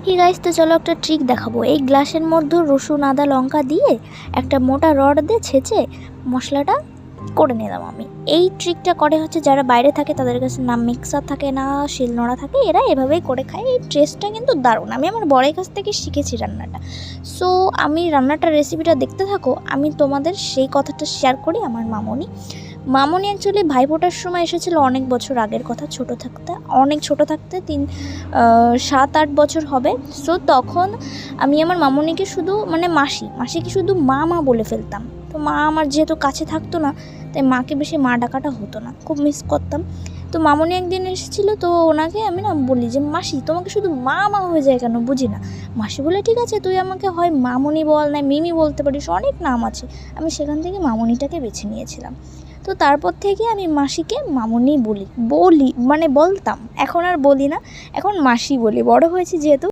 হি guys, তো চলো একটা ট্রিক দেখাবো। এই গ্লাসের মধ্যে রসুন আদা লঙ্কা দিয়ে একটা মোটা রড দিয়ে ছেঁচে মশলাটা করে নিলাম আমি। এই ট্রিকটা করে হচ্ছে যারা বাইরে থাকে, তাদের কাছে না মিক্সার থাকে না শিলনোড়া থাকে, এরা এভাবেই করে খায়। এই টেস্টটা কিন্তু দারুণ। আমি আমার বরের কাছ থেকে শিখেছি রান্নাটা। সো আমি রান্নাটার রেসিপিটা দেখতে থাকো, আমি তোমাদের সেই কথাটা শেয়ার করি। আমার মামনি অ্যাকচুয়ালি ভাইফোঁটার সময় এসেছিলো অনেক বছর আগের কথা, অনেক ছোট থাকতে 7-8 বছর হবে। সো তখন আমি আমার মামনিকে শুধু মাসিকে শুধু মা বলে ফেলতাম। তো মা আমার যেহেতু কাছে থাকতো না, তাই মাকে বেশি মা ডাকাটা হতো না, খুব মিস করতাম। তো মামনি একদিন এসেছিলো, তো ওনাকে আমি বলি যে মাসি তোমাকে শুধু মা হয়ে যায় কেন, বুঝি না। মাসি বলে ঠিক আছে, তুই আমাকে হয় মামনি বল, না মিমি বলতে পারিস, অনেক নাম আছে। আমি সেখান থেকে মামনিটাকে বেছে নিয়েছিলাম। তো তারপর থেকে আমি মাসিকে মামনি বলতাম। এখন আর বলি না, এখন মাসি বলি, বড় হয়েছি যেহেতু।